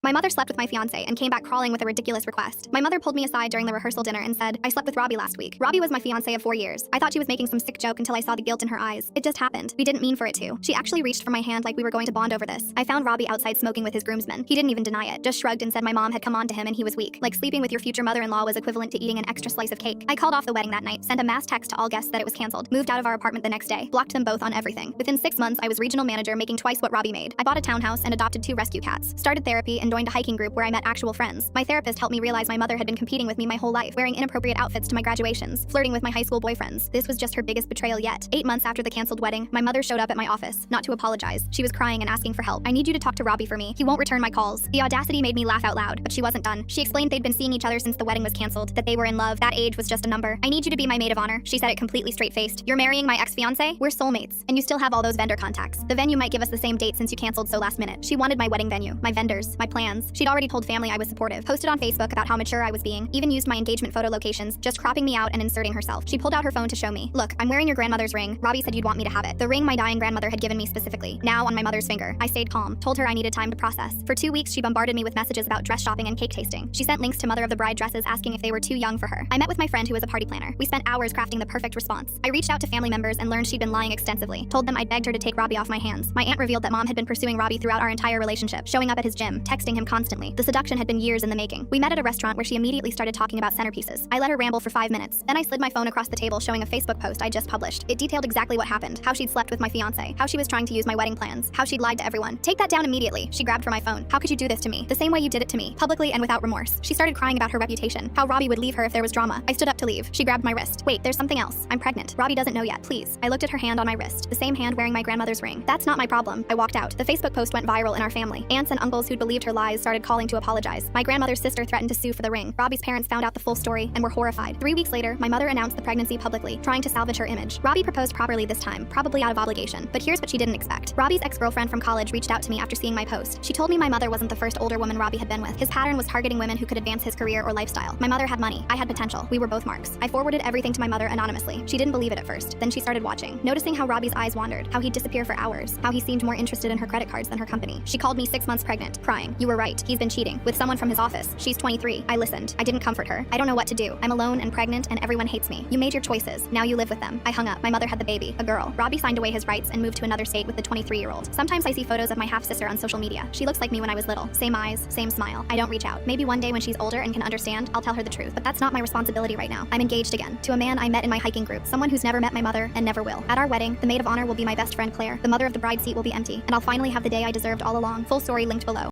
My mother slept with my fiancé and came back crawling with a ridiculous request. My mother pulled me aside during the rehearsal dinner and said, "I slept with Robbie last week." Robbie was my fiancé of 4 years. I thought she was making some sick joke until I saw the guilt in her eyes. It just happened. We didn't mean for it to. She actually reached for my hand like we were going to bond over this. I found Robbie outside smoking with his groomsmen. He didn't even deny it, just shrugged and said my mom had come on to him and he was weak. Like sleeping with your future mother-in-law was equivalent to eating an extra slice of cake. I called off the wedding that night, sent a mass text to all guests that it was canceled, moved out of our apartment the next day, blocked them both on everything. Within 6 months, I was regional manager making twice what Robbie made. I bought a townhouse and adopted 2 rescue cats, started therapy and joined a hiking group where I met actual friends. My therapist helped me realize my mother had been competing with me my whole life, wearing inappropriate outfits to my graduations, flirting with my high school boyfriends. This was just her biggest betrayal yet. 8 months after the canceled wedding, my mother showed up at my office, not to apologize. She was crying and asking for help. "I need you to talk to Robbie for me. He won't return my calls." The audacity made me laugh out loud, but she wasn't done. She explained they'd been seeing each other since the wedding was canceled, that they were in love, that age was just a number. "I need you to be my maid of honor." She said it completely straight-faced. "You're marrying my ex-fiancé? We're soulmates. And you still have all those vendor contacts. The venue might give us the same date since you canceled so last minute." She wanted my wedding venue, my vendors, my plans. She'd already told family I was supportive, posted on Facebook about how mature I was being, even used my engagement photo locations, just cropping me out and inserting herself. She pulled out her phone to show me. "Look, I'm wearing your grandmother's ring. Robbie said you'd want me to have it. The ring my dying grandmother had given me specifically. Now on my mother's finger." I stayed calm, told her I needed time to process. For 2 weeks, she bombarded me with messages about dress shopping and cake tasting. She sent links to mother of the bride dresses asking if they were too young for her. I met with my friend who was a party planner. We spent hours crafting the perfect response. I reached out to family members and learned she'd been lying extensively. Told them I'd begged her to take Robbie off my hands. My aunt revealed that mom had been pursuing Robbie throughout our entire relationship, showing up at his gym, texting him constantly. The seduction had been years in the making. We met at a restaurant where she immediately started talking about centerpieces. I let her ramble for 5 minutes. Then I slid my phone across the table showing a Facebook post I just published. It detailed exactly what happened, how she'd slept with my fiancé, how she was trying to use my wedding plans, how she'd lied to everyone. "Take that down immediately," she grabbed for my phone. "How could you do this to me? The same way you did it to me, publicly and without remorse." She started crying about her reputation, how Robbie would leave her if there was drama. I stood up to leave. She grabbed my wrist. "Wait, there's something else. I'm pregnant. Robbie doesn't know yet, please." I looked at her hand on my wrist, the same hand wearing my grandmother's ring. "That's not my problem." I walked out. The Facebook post went viral in our family. Aunts and uncles who'd believed her lies started calling to apologize. My grandmother's sister threatened to sue for the ring. Robbie's parents found out the full story and were horrified. 3 weeks later, my mother announced the pregnancy publicly, trying to salvage her image. Robbie proposed properly this time, probably out of obligation. But here's what she didn't expect. Robbie's ex-girlfriend from college reached out to me after seeing my post. She told me my mother wasn't the first older woman Robbie had been with. His pattern was targeting women who could advance his career or lifestyle. My mother had money. I had potential. We were both marks. I forwarded everything to my mother anonymously. She didn't believe it at first. Then she started watching, noticing how Robbie's eyes wandered, how he'd disappear for hours, how he seemed more interested in her credit cards than her company. She called me 6 months pregnant, crying. "You were right. He's been cheating with someone from his office. She's 23. I listened. I didn't comfort her. I don't know what to do. I'm alone and pregnant and everyone hates me. You made your choices. Now you live with them." I hung up. My mother had the baby, a girl. Robbie signed away his rights and moved to another state with the 23-year-old. Sometimes I see photos of my half-sister on social media. She looks like me when I was little. Same eyes, same smile. I don't reach out. Maybe one day when she's older and can understand, I'll tell her the truth. But that's not my responsibility right now. I'm engaged again to a man I met in my hiking group, someone who's never met my mother and never will. At our wedding, the maid of honor will be my best friend Claire. The mother of the bride seat will be empty, and I'll finally have the day I deserved all along. Full story linked below.